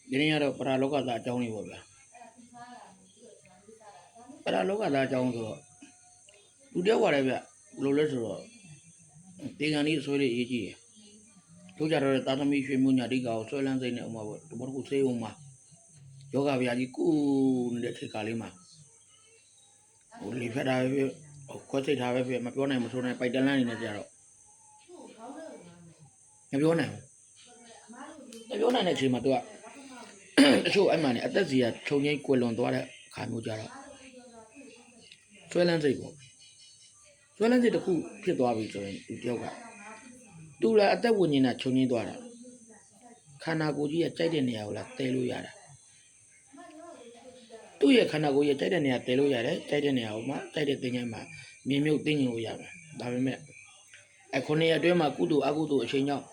ဒီနေ့ကတော့ပရာလောကသားအကြောင်းလေးပေါ့ဗျာပရာလောကသားအကြောင်းဆိုတော့လူတယောက်ကလည်းဗျဘယ်လိုလဲဆိုတော့တေကန်လေးအဆွဲလေးရေးကြည့်ရတို့ကြတော့တာသမီရွှေမျိုးညာတိကကိုဆွဲလန်းစိမ့်နေအောင်ပါပေါ့ဒီဘောတစ်ခုဆေးအောင်မှာယောဂဗျာကြီးကိုနေတဲ့ခေတ်ကားလေးမှာဟိုလေဖက်တာပဲခွဲစိတ်ထားပဲမပြောနိုင်မဆိုနိုင်ပိုက်တလန်းနေနေကြတော့မပြောနိုင်တဲ့အချိန်မှာသူကတချို့အဲ့မှနေအသက်စီကခြုံငိမ့်ကွယ်လွန်သွားတဲ့အခါမျိုးကြတော့ဆွဲလန်းစိတ်ပေါ့ဆွဲလန်းစိတ်တစ်ခုဖြစ်သွားပြီဆိုရင်ဒီတယောက်ကသူလည်းအသက်ဝိညာဉ်နဲ့ခြုံငိမ့်သွားတာခန္ဓာကိုယ်ကြီးရဲ့ကြိုက်တဲ့နေရာကိုလာတည်လို့ရတာသူ့ရဲ့ခန္ဓာကိုယ်ရဲ့ကြိုက်တဲ့နေရာတည်လို့ရတယ်ကြိုက်တဲ့နေရာကိုမှကြိုက်တဲ့သင်္ချိုင်းမှာမြင်မြုပ်သိဉ္ဇလို့ရမယ်ဒါပေမဲ့ခုနှစ်ရက်အတွင်းမှာကုသိုလ်အကုသိုလ်အချိန်ကြောင့်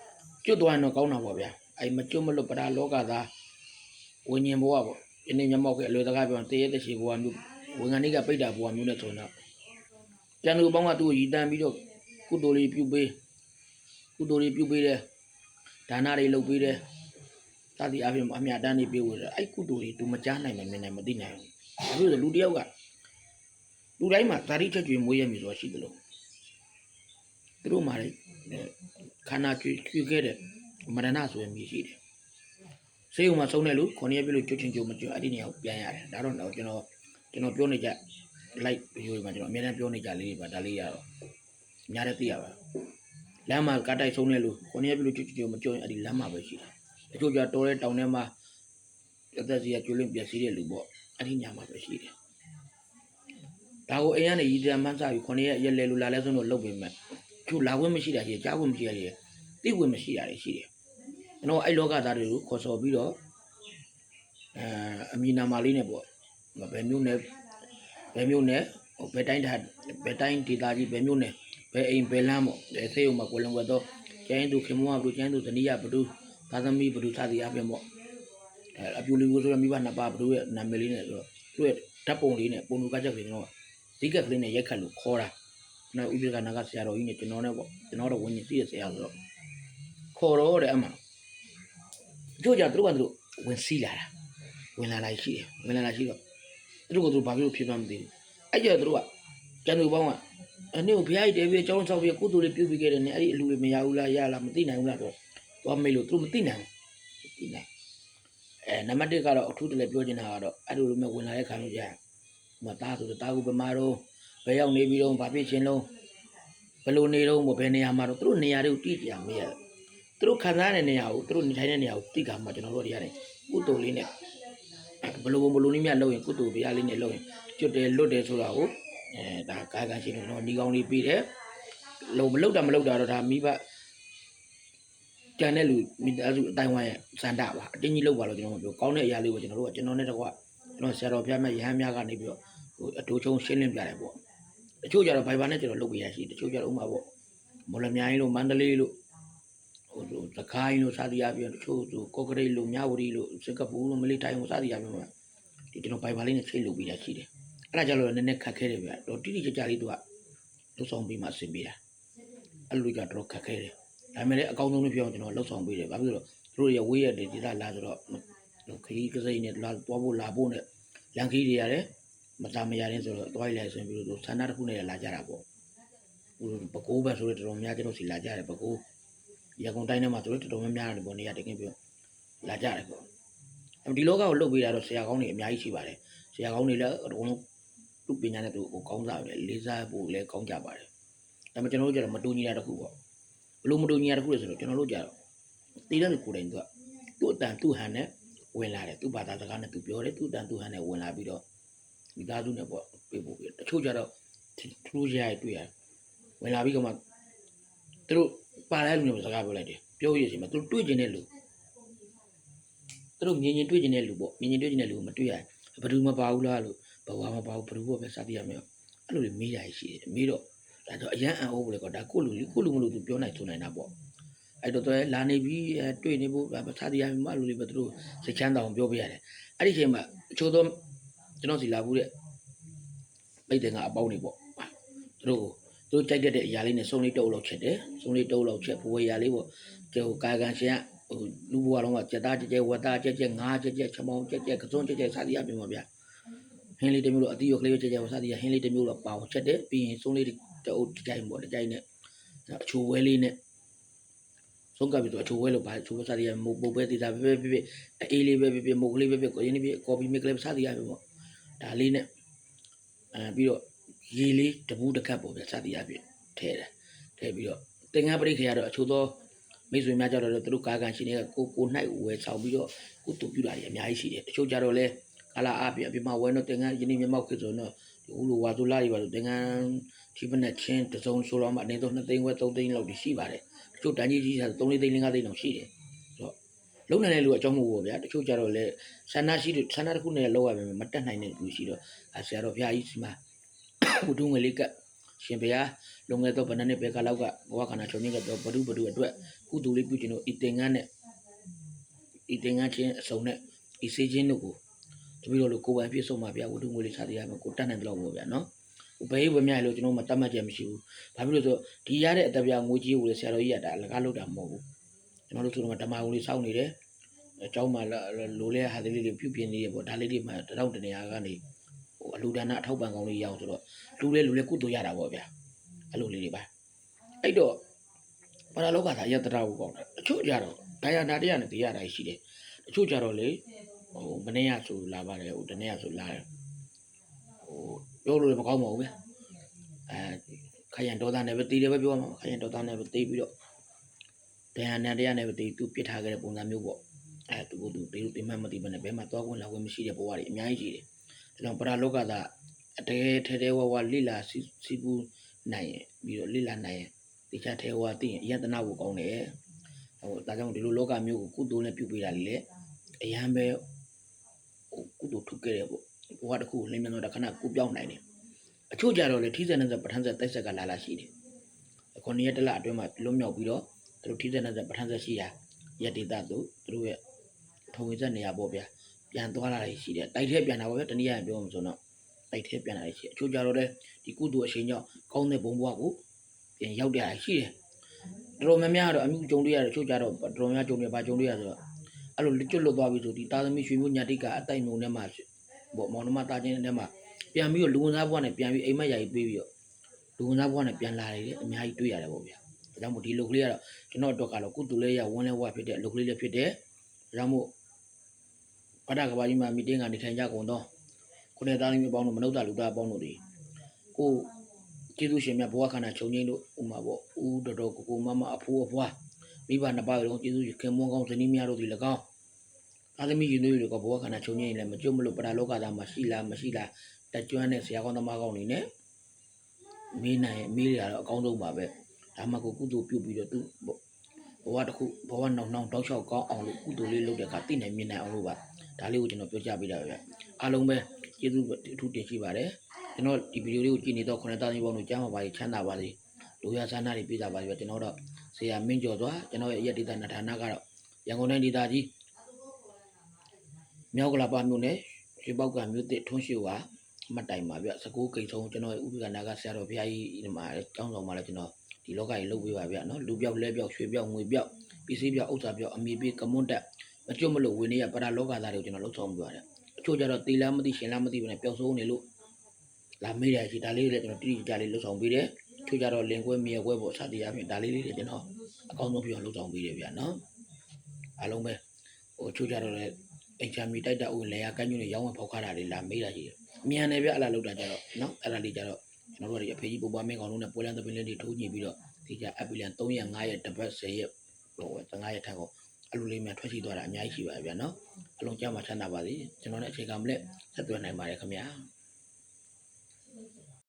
ကျွတ်သွားရင်တော့ကောင်းတာပေါ့ဗျာအဲ့မကျွတ်မလို့ပရာလောကသားဝိညာဉ်ဘဝပေါ့ဒီနေ့မျက်မှောက်ကအလွယ်တကားပြောတရေတရှိဘဝမျိုးဝိညာဉ်ကြီးကပိတ်တာဘဝမျိုးနဲ့ဆိုတော့ကျန်သူပေါင်းကသူ့ကိုရည်တမ်းပြီးတော့ကုသိုလ်လေးပြုပေးတယ်ဒါနတွေလုပ်ပေးတယ်စသည်အပြင်အမြတ်တမ်းတွေပေးဝေတယ်အဲ့ကုသိုလ်တွေသူမကြားနိုင်မမြင်နိုင်မသိနိုင်ဘူးဒါလို့လူတယောက်ကလူတိုင်းမှာဇာတိချက်ကျွေမွေးရမည်ဆိုတာရှိတယ်လို့သူတို့မှာလေခန္ဓာကျွေခဲ့တဲ့မရဏဆိုရင်မျိုးရှိတယ်ဆေးရုံမှာဆုံးတယ်လို့9ရက်ပြလို့ကျွတ်ချင်းကျွတ်မကျွတ်အဲ့ဒီနေရာကိုပြန်ရတယ်ဒါတော့ကျွန်တော်ပြောနေကြ like ဗီဒီယိုတွေမှာကျွန်တော်အများအားပြောနေကြလေးပါဒါလေးရတော့အများနဲ့သိရပါလမ်းမှာကားတိုက်ဆုံးတယ်လို့9ရက်ပြလို့ကျွတ်ချင်းကျွတ်မကျွတ်ရင်အဲ့ဒီလမ်းမှာပဲရှိတယ်တချို့ကြတော်တဲ့တောင်ထဲမှာအသက်စီကကျွလင့်ပြက်စီးတဲ့လူပေါ့အဲ့ဒီညမှာပဲရှိတယ်ဒါကိုအိမ်ကနေရည်တမ်းမှန်းစားပြီး9ရက်ရက်လဲလို့လာလဲဆုံးလို့လုပ်ပေးမယ်သူလာခွင့်မရှိတာကြီးကြားခွင့်မရှိတာကြီးသိခွင့်မရှိတာတွေရှိတယ်ကျွန်တော်အဲ့လောကသားတွေကိုခေါ်ဆော်ပြီးတော့အမီနာမာလေးနဲ့ပေါ့ဘယ်မျိုးနဲ့ဘယ်တိုင်းဒေသကြီးဘယ်မျိုးနဲ့ဘယ်အိမ်ဘယ်လမ်းပေါ့ဆေးရုံမှာကိုလုံွယ်တော့ကျန်းသူခင်မွားဘလူကျန်းသူဇနီးရဘလူသာသမီဘလူစသည်အပြင်ပေါ့အပြူလေးကိုဆိုရမိဘနှစ်ပါးဘလူရဲ့နာမည်လေးနဲ့ဆိုတော့သူ့ရဲ့ဓာတ်ပုံလေးနဲ့ပုံလူကချက်လေးတော့ဇိကကလေးနဲ့ရိုက်ခတ်လို့ခေါ်တာနောက်ဥပဒေကနာကဆရာတော်ကြီးနဲ့ကျွန်တော်နဲ့ပေါ့ကျွန်တော်တော့ဝิญဉ်သိရဆရာဆိုတော့ခေါ်တော့တဲ့အမှတို့ကြသူတို့ကသူတို့ဝင်စီးလာတာဝင်လာရှိတယ်ဝင်လာရှိတော့သူတို့ကသူဘာဖြစ်လို့ဖြစ်မှမသိဘူးအဲ့ကျတော့သူတို့ကကျန်သူပေါင်းကအနည်းကိုဘုရားကြီးတယ်ပြီးအကြောင်းဆောက်ပြီးကုသိုလ်လေးပြုပြီးခဲ့တယ်နဲ့အဲ့ဒီအလူတွေမရဘူးလားရလားမသိနိုင်ဘူးလားတော့သွားမေးလို့သူတို့မသိနိုင်ဘူးသိနိုင်နံပါတ်1ကတော့အထူးတလည်းပြောချင်တာကတော့အဲ့လိုမျိုးဝင်လာတဲ့ခါမျိုးကြာမသားဆိုတော့တာကူပမာတော့ဘယ်ရောက်နေပြီးတော့ဘာဖြစ်ချင်းလုံးဘယ်လိုနေတော့ဘယ်နေရာမှာတော့သူတို့နေရာတွေကိုတိကျမေးရတယ်သူတို့ခံစားတဲ့နေရာကိုသူတို့နေထိုင်တဲ့နေရာကိုသိကမှကျွန်တော်တို့တွေရတယ်ကုသိုလ်လေးနဲ့ဘလိုနည်းများလုပ်ရင်ကုသိုလ်တရားလေးနဲ့လုပ်ရင်ကျွတ်တယ်လွတ်တယ်ဆိုတာကိုဒါကာယကံရှိလို့တော့ဒီကောင်းလေးပြီးတယ်မလုပ်တာတော့ဒါမိဘကျန်တဲ့လူမိသားစုအတိုင်းဝိုင်းရဲ့စန္ဒပါအတင်းကြီးလုပ်ပါလို့ကျွန်တော်ပြောကောင်းတဲ့အရာလေးကိုကျွန်တော်နဲ့တကွကျွန်တော်ဆရာတော်ဖျားမဲ့ရဟန်းများကနေပြီးတော့ဟိုအတူချုံရှင်းလင်းပြတယ်ပေါ့တချို့ကြတော့ဘိုင်ဘာနဲ့ကျွန်တော်လုပ်ပေးရရှိတချို့ကြတော့ဥမာပေါ့မော်လမြိုင်လို့မန္တလေးလို့ဟိုသခိုင်းလို့စသည်အပြင်တချို့ဆိုကော့ကရိတ်လို့မြဝတီလို့စင်ကာပူလို့မလေးတိုင်းလို့စသည်အပြင်ပေါ့ဒီကျွန်တော်ဘိုင်ဘာလေးနဲ့ချိတ်လုပ်ပေးရရှိတယ်အဲ့ဒါကြလို့နည်းနည်းခက်ခဲတယ်ဗျတော့တိတိကျကျလေးသူကလှုပ်ဆောင်ပြီးမှဆင်ပေးတာအဲ့လိုကြတော့ခက်ခဲတယ်ဒါပေမဲ့လည်းအကောင်းဆုံးလို့ပြောအောင်ကျွန်တော်လှုပ်ဆောင်ပေးတယ်ဘာဖြစ်လို့သူတို့ရဝေးရတဲ့ဒေသလာဆိုတော့ခရီးကစိမ့်နဲ့လာသွားဖို့လာဖို့နဲ့လန်ခီးတွေရတယ်မသားမရတဲ့ဆိုတော့တွားလိုက်ဆိုပြီးတော့ဆန္ဒတစ်ခုနဲ့လာကြတာပေါ့ဟိုပကိုးဘက်ဆိုတော့တော်တော်များကျွန်တော်စီလာကြတယ်ပကိုးရကုန်တိုင်းထဲမှာဆိုတော့တော်တော်များတယ်ပေါ့နေရာတကင်းပြောလာကြတယ်ပေါ့ဒီလောကကိုလှုပ်ပေးတာတော့ဆရာကောင်းတွေအများကြီးရှိပါတယ်ဆရာကောင်းတွေလည်းအကုန်လုံးသူ့ပညာနဲ့သူကိုကောင်းစားပဲလေးစားဖို့လည်းကောင်းကြပါတယ်ဒါပေမဲ့ကျွန်တော်တို့ကျတော့မတူညီတာတစ်ခုပေါ့ဘလို့မတူညီတာတစ်ခုလဲဆိုတော့ကျွန်တော်တို့ကျတော့တီးတဲ့ကိုယ်တိုင်သူ့အတန်သူ့ဟန်နဲ့ဝင်လာတယ်သူ့ဘာသာစကားနဲ့သူပြောတယ်သူ့အတန်သူ့ဟန်နဲ့ဝင်လာပြီးတော့မိသားစုနဲ့ပေါ့ပြေဖို့တချို့ကျတော့ထူးခြားရတွေ့ရဝင်လာပြီးတော့မှသူတို့ပါတဲ့လူမျိုးစကားပြောလိုက်တယ်ပြောရစီမှာသူတို့တွေ့ကျင်တဲ့လူသူတို့မြင်တွေ့ကျင်တဲ့လူပေါ့မြင်တွေ့ကျင်တဲ့လူမတွေ့ရဘယ်သူမှပါဘူးလားလို့ဘဝမပါဘူးဘယ်သူပေါ့ပဲစသည်ရမယ်အဲ့လိုတွေမေးရရှိတယ်မေးတော့ဒါတော့အရန်အံ့ဩဘူးလေကောဒါကိုလူမလို့သူပြောနိုင်ဆိုနိုင်တာပေါ့အဲ့တော့တော်လာနေပြီးတွေ့နေဖို့စသည်ရမယ်မလူလေးပဲသူတို့စိတ်ချမ်းသာအောင်ပြောပြရတယ်အဲ့ဒီချိန်မှာအချို့သောကျွန်တော်စီလာဘူးတဲ့ပိတ်တယ်ကအပေါင်းနေပေါ့သူတို့ကြိုက်တဲ့အရာလေးနဲ့စုံလေးတုပ်လောက်ချက်တယ်စုံလေးတုပ်လောက်ချက်ဘဝရာလေးပေါ့ကျိုကာကန်ရှင်က လူဘွားလုံးကကြက်သားကြက်ကြက်ဝက်သားကြက်ကြက်ငါးကြက်ကြက်ချမောင်းကြက်ကြက်ကစွန်းကြက်ကြက်စသည်အပြင်ပါဗျာဟင်းလေးတစ်မျိုးတော့အသီးရောကလေးကြက်ကြက်စသည်ဟင်းလေးတစ်မျိုးတော့ပေါင်ချက်တယ်ပြီးရင်စုံးလေးတအုပ်တစ်ကြိုင်ပေါ့တစ်ကြိုင်နဲ့အချိုဝဲလေးနဲ့ဆုံးကပ်ပြီးတော့အချိုဝဲလို့ပါအချိုဝဲစသည်မုတ်ပုတ်ပဲသေးတာပဲအေးလေးပဲမုတ်ကလေးပဲကိုရင်းနေကော်ဖီမစ်ကလေးစသည်အပြင်ပေါ့ဒါလေးနဲ့ပြီးတော့ရေလေးတပူးတစ်ခတ်ပေါ့ဗျာစသည်အပြင်ထည့်တယ်ထည့်ပြီးတော့တင်ငန်းပရိခေရတော့အချို့သောမိတ်ဆွေများကြတော့သူတို့ကာကန်ရှင်တွေကကို၌ဝယ်ဆောင်ပြီးတော့ကုတူပြတာကြီးအများကြီးရှိတယ်တချို့ကြတော့လဲကာလာအပြင်အပြင်မှာဝယ်တော့တင်ငန်းယင်းနေမျက်မှောက်ခေဆိုတော့ဟိုလိုဝါဆိုလာတွေပါလို့တင်ငန်းဒီပနဲ့ချင်းတစုံဆိုတော့မှအနေတော့2သိန်းဝယ်3သိန်းလောက်ရှိပါတယ်တချို့တန်းကြီးကြီးဆို3သိန်း5သိန်းလောက်ရှိတယ်ဆိုတော့လုံနေတဲ့လူအကြောင်းမဟုတ်ဘူးဗျာတချို့ကြတော့လဲဆန္ဒရှိလို့ဆန္ဒတစ်ခုနဲ့လောက်ရပဲမတက်နိုင်တဲ့လူရှိတော့ဆရာတော်ဘုရားကြီးစီမှာဘုဒ္ဓငွေလေးကရှင်ဘုရားလုံငယ်တော့ဗနနဲ့ဘေကလောက်ကဘဝခန္ဓာချုပ်နေကတော့ဘဒုအတွက်ကုသိုလ်လေးပြုခြင်းတို့ဤတင်ငန်းနဲ့ဤတင်ငန်းချင်းအစုံနဲ့ဤစေးချင်းတို့ကိုတပည့်တော်တို့ကိုယ်ပိုင်ပြည့်စုံပါဗျာဝတ္ထုငွေလေးစားတရားမှာကိုတတ်နိုင်တယ်လို့ပေါ့ဗျာနော်ဘယ်ဘယ်များလို့ကျွန်တော်မတတ်မှတ်ချက်မရှိဘူးဘာဖြစ်လို့ဆိုဒီရတဲ့အတပြာငွေကြီးကိုဆရာတော်ကြီးကဒါအလကားလုပ်တာမဟုတ်ဘူးကျွန်တော်တို့ဆိုတော့ဓမ္မဝင်လေးစောင့်နေတယ်အเจ้าမှာလိုလဲဟာလေးတွေပြုပြင်နေရပေါ့ဒါလေးတွေမှာတောင်းတနေရာကနေဟိုအလူဒါနအထောက်ပံ့ကောင်းလေးရအောင်ဆိုတော့လူလဲကုသိုလ်ရတာပေါ့ဗျာအဲ့လိုလေးတွေပါအဲ့တော့ဘာသာလောကသာယတရာကိုကောင်းတယ်အချို့ကြတော့ဒါယနာတရားနဲ့တရားတိုင်းရှိတယ်အချို့ကြတော့လေဟိုမနေ့ကဆိုလာပါတယ်ဟိုတနေ့ကဆိုလာတယ်ဟိုပြောလို့မကောင်းပါဘူးဗျခရံဒေါသနဲ့ပဲတီးတယ်ပဲပြောမှာခရံဒေါသနဲ့ပဲတီးပြီးတော့တရားနဲ့ပဲတီးသူပြစ်ထားခဲ့တဲ့ပုံစံမျိုးပေါ့သူကသူတေးလို့တိမတ်မသိဘဲနဲ့ဘဲမှာသွားခွင့်လာခွင့်မရှိတဲ့ဘဝတွေအများကြီးရှိတယ်ဒါကြောင့်ပရာလောကသာအတဲထဲဝလိလာစီပူနိုင်ရင်ပြီးတော့လိလာနိုင်ရင်ဒီချထဲဝသိရင်အယတနာကိုကောင်းတယ်ဟိုဒါကြောင့်ဒီလိုလောကမျိုးကိုကုသိုလ်နဲ့ပြုပေးတာလေအရန်ပဲဟိုကုသိုလ်ထုတ်ခဲ့တယ်ပေါ့ဘဝတစ်ခုလင်းမြန်တော့တခဏကိုပြောင်းနိုင်တယ်အချို့ကြတော့လေထိစက်နဲ့ပဋ္ဌာန်းဆက်တိုက်ဆက်ကလာရှိတယ်အခုနေ့တလအတွင်းမှာလွတ်မြောက်ပြီးတော့သူတို့ထိစက်နဲ့ပဋ္ဌာန်းဆက်ရှိရာရက်ဒေတာသူတို့ရဲ့ထုံဝင်ဆက်နေရပေါ့ဗျာပြန်သွားလာရှိတယ်တိုက်ထဲပြန်တာပေါ့ဗျာတနည်းအားဖြင့်ပြောမှဆိုတော့တိုက်ထဲပြန်လာရှိအချို့ကြတော့လေဒီကုသိုလ်အရှင်ကြောင့်ကောင်းတဲ့ဘုံဘဝကိုပြန်ရောက်ကြရရှိတယ်တော်များများတော့အမှုကြုံတွေ့ရတယ်ချို့ကြတော့တော်များကြုံရပါကြုံတွေ့ရဆိုတော့အဲ့လိုကျွတ်လွတ်သွားပြီဆိုဒီတာသမီရွှေမျိုးညာတိကအတိုက်မျိုးနဲ့မှပေါ့မောင်နှမတာချင်းနဲ့မှပြန်ပြီးတော့လူဝင်စားဘဝနဲ့ပြန်ပြီးအိမ်မက်ရိုက်ပေးပြီးတော့လူဝင်စားဘဝနဲ့ပြန်လာတယ်အများကြီးတွေ့ရတယ်ပေါ့ဗျာဒါကြောင့်မို့ဒီလူကလေးကတော့ကျွန်တော်အတွက်ကတော့ကုသိုလ်လေးရဝန်းလဲဝဖြစ်တဲ့လူကလေးလည်းဖြစ်တယ်ဒါကြောင့်မို့ဘာသာကဘာကြီးမှာမီတင်းကနေထိုင်ကြကုန်တော့ခုနှစ်သားသမီးပေါင်းတို့မနုဿလူသားပေါင်းတို့ဒီကိုကျေးဇူးရှင်မြတ်ဘဝခန္ဓာချုပ်ငိမ့်တို့ဥမာပေါ့ဦးတော်ကိုမမအဖိုးအဖွားမိဘနှစ်ပါးလုံးကျေးဇူးခင်မွန်းကောင်းဇနီးများတို့ဒီ၎င်းသားသမီးရင်သွေးတွေကဘဝခန္ဓာချုပ်ငိမ့်လည်းမကျွတ်မလို့ပရာလောကသားမှာရှိလားမရှိလားတက်ကျွမ်းတဲ့ဆရာကောင်းသမားကောင်းတွေနဲ့မေးနိုင်မေးရတော့အကောင်းဆုံးပါပဲဒါမှကိုကုသိုလ်ပြုပြီးတော့သူဘဝတစ်ခုဘဝနောက်တောက်လျှောက်ကောင်းအောင်လို့ကုသိုလ်လေးလုပ်တဲ့အခါသိနိုင်မြင်နိုင်အောင်လို့ပါဒါလေးကိုကျွန်တော်ပြောပြပေးတာပဲအားလုံးပဲကျေးဇူးအထူးတင်ရှိပါတယ်ကျွန်တော်ဒီဗီဒီယိုလေးကိုကြည့်နေတော့ခုနှစ်သားသမီးပေါင်းတို့ကြားမှာပါချမ်းသာပါစေလူရဆန္ဒတွေပြသပါစေကျွန်တော်တော့ဆရာမင်းကျော်စွာကျွန်တော်ရဲ့အရက်ဒေသနာဌာနကတော့ရန်ကုန်တိုင်းဒေသကြီးမြောက်ကလာပါမြို့နယ်ရွှေပေါက်ကမြို့တစ်ထွန်းရှိဝါမှတ်တိုင်မှာဗျစကူးကိတ်ဆုံးကျွန်တော်ရဲ့ဥပ္ပကနာကဆရာတော်ဘုရားကြီးဒီမှာကျောင်းဆောင်မှာလည်းကျွန်တော်ဒီလောကကြီးလုပ်ပေးပါဗျနော်လူပြောက်လဲပြောက်ရွှေပြောက်ငွေပြောက်ပစ္စည်းပြောက်ဥစ္စာပြောက်အမီပြေးကမွန်းတက်မကျွတ်မလို့ဝင်နေရပရာလောကသားတွေကိုကျွန်တော်လှုပ်ဆောင်ပြပါတယ်အချို့ကျတော့တေလားမသိရှင်လားမသိဘူးနဲ့ပျောက်ဆုံးနေလို့လာမေးရရှိဒါလေးလည်းကျွန်တော်တိတိကျကျလေးလှုပ်ဆောင်ပေးတယ်ချို့ကျတော့လင်ကွဲမြေကွဲပေါ့စသည်အပြင်ဒါလေးတွေကျွန်တော်အကောင်းဆုံးပြောလှုပ်ဆောင်ပေးတယ်ဗျနော်အားလုံးပဲဟိုချို့ကျတော့လည်းအိမ်ချမ်းမီတိုက်တာဦးလေယာကန်းညွန့်တွေရောင်းဝယ်ဖောက်ခါတာတွေလာမေးတာရှိတယ်မြန်တယ်ဗျအလားလောက်တာကြတော့နော်အဲ့ဒါလေးကြတော့ကျွန်တော်တို့အဖေကြီးပူပွားမင်းကောင်တို့နဲ့ပွဲလန်းသပင်းလေးတွေထိုးညှိပြီးတော့ဒီကြအပီလန်3ရက်5ရက်တပတ်10ရက်ဟို15ရက်ထက်ကိုအလူလေးများထွက်ရှိသွားတာအများကြီးရှိပါဗျာနော်အလုံးကြမှာချမ်းသာပါစေကျွန်တော်နဲ့အခြေခံမလဲဆက်သွယ်နိုင်ပါတယ်ခင်ဗျာ